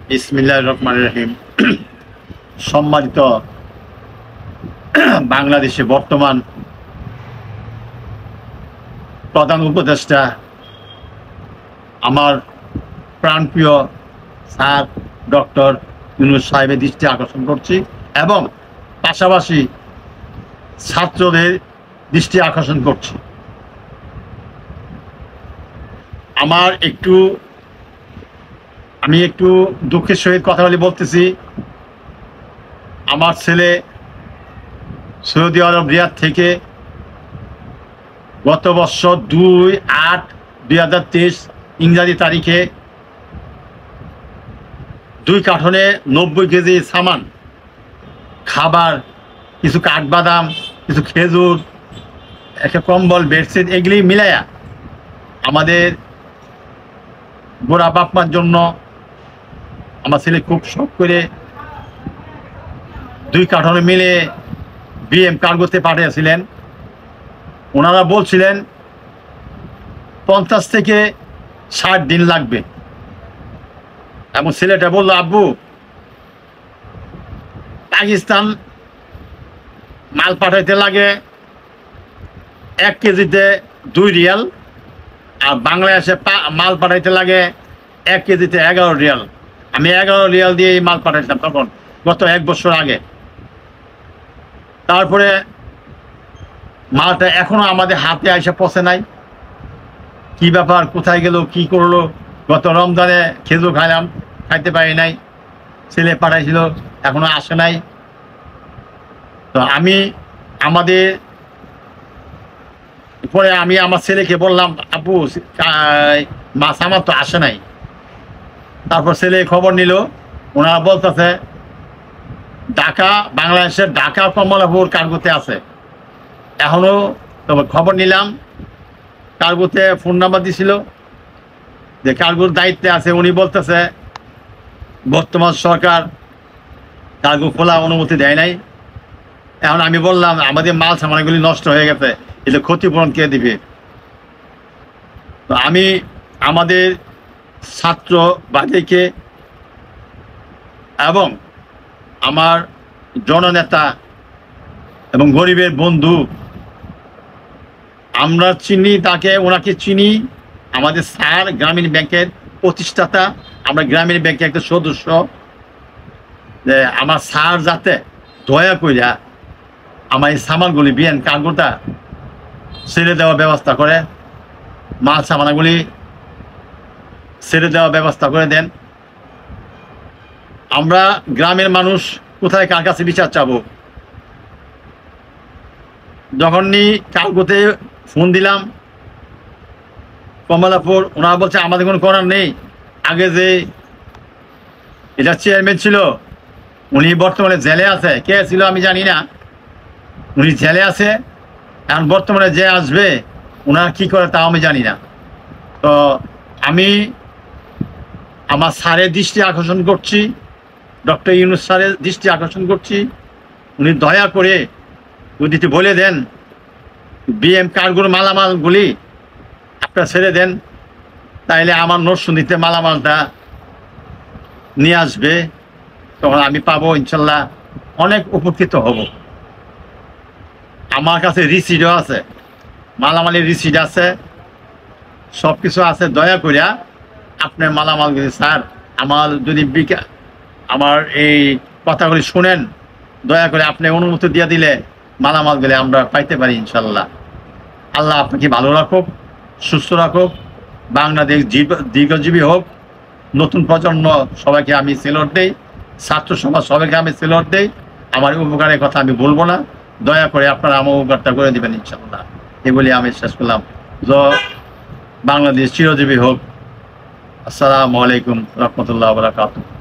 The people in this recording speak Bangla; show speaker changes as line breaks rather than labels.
বিসমিল্লাহির রহমানির রহিম। সম্মানিত বাংলাদেশে বর্তমান প্রধান উপদেষ্টা আমার প্রাণপ্রিয় স্যার ডক্টর ইউনূস সাহেবের দৃষ্টি আকর্ষণ করছি এবং পাশাপাশি ছাত্রদের দৃষ্টি আকর্ষণ করছি। আমি একটু দুঃখের সহিত কথা বলতেছি। আমার ছেলে সৌদি আরব রিয়াদ থেকে গত বছর 2/8/2023 ইংরাজি তারিখে 2 কার্টনে 90 কেজি সামান, খাবার, কিছু কাঠবাদাম, কিছু খেজুর, একটা কম্বল, বেডশিট, এগুলি মিলাইয়া আমাদের গোড়া বাপ মার জন্য আমার ছেলে খুব শখ করে 2 কার্টনে মিলে বিএম কার্গোতে পাঠিয়েছিলেন। ওনারা বলছিলেন 50 থেকে 60 দিন লাগবে এবং ছেলেটা বলল, আব্বু পাকিস্তান মাল পাঠাইতে লাগে 1 কেজিতে 2 রিয়াল, আর বাংলাদেশে মাল পাঠাইতে লাগে 1 কেজিতে 11 রিয়াল। আমি 11 রিয়াল দিয়ে এই মাল পাঠাইতাম তখন, গত 1 বছর আগে। তারপরে মালটা এখনো আমাদের হাতে আইসা পৌঁছে নাই। কি ব্যাপার, কোথায় গেল, কি করলো? গত রমজানে খেজুর খাইতে পারি নাই, ছেলে পাঠাইছিল, এখনো আসে নাই। তো আমি আমার ছেলেকে বললাম, আব্বু মাছ আমার তো আসে নাই। তারপর ছেলে খবর নিল, ওনারা বলতেছে ঢাকা, বাংলাদেশের ঢাকা কমলাপুর কার্গোতে আছে এখনো। তবে খবর নিলাম, কার্গোতে ফোন নাম্বার দিছিল যে কার্গোর দায়িত্বে আছে। উনি বলতেছে বর্তমান সরকার কার্গো খোলা অনুমতি দেয় নাই। এখন আমি বললাম আমাদের মাল সামানগুলি নষ্ট হয়ে গেছে, এটা ক্ষতিপূরণ কে দিবে? তো আমি আমাদের ছাত্র বাড়িকে এবং আমার জননেতা এবং গরিবের বন্ধু, আমরা চিনি তাকে, ওনাকে চিনি। আমাদের স্যার গ্রামীণ ব্যাংকের প্রতিষ্ঠাতা, আমরা গ্রামীণ ব্যাংকের একটা সদস্য। যে আমার স্যার যাতে দয়া কইরা আমার এই সামানগুলি বিএন কার্গোটা ছেড়ে দেওয়ার ব্যবস্থা করে, মাল সামানগুলি ছেড়ে দেওয়ার ব্যবস্থা করে দেন। আমরা গ্রামের মানুষ কোথায় কার কাছে বিচার চাবো? যখনই কার্গোতে ফোন দিলাম কমলাপুর, ওনারা বলছে আমাদের কোনো করার নেই। আগে যে এটা চেয়ারম্যান ছিল, উনি বর্তমানে জেলে আছে। কে ছিল আমি জানি না, উনি জেলে আছে। এখন বর্তমানে যে আসবে ওনারা কি করে তাও আমি জানি না। তো আমি আমার স্যারের দৃষ্টি আকর্ষণ করছি, ডক্টর ইউনূস স্যারের দৃষ্টি আকর্ষণ করছি, উনি দয়া করে যদি বলে দেন বিএম কার্গোর মালামালগুলি আপনারা ছেড়ে দেন, তাইলে আমার নরসিংদীতে মালামালটা নিয়ে আসবে, তখন আমি পাবো, ইনশাল্লাহ অনেক উপকৃত হব। আমার কাছে রিসিটও আছে, মালামালের রিসিট আছে, সব কিছু আছে। দয়া করিয়া আপনার মালামালগুলি স্যার, আমার এই কথাগুলি শুনেন, দয়া করে আপনি অনুমতি দিয়ে দিলে মালামালগুলি আমরা পাইতে পারি ইনশাল্লাহ। আল্লাহ আপনাকে ভালো রাখুক, সুস্থ রাখুক, বাংলাদেশ দীর্ঘজীবী হোক। নতুন প্রজন্ম সবাইকে আমি সেলুট দেই, ছাত্র সমাজ সবাইকে আমি সেলুট দেই। আমার উপকারের কথা আমি বলবো না, দয়া করে আপনারা আমার উপকারটা করে দেবেন ইনশাল্লাহ। এগুলি আমি শেষ করলাম। বাংলাদেশ চিরজীবী হোক। আসসালামু আলাইকুম রহমতুল্লাহ বারাকাতুহু।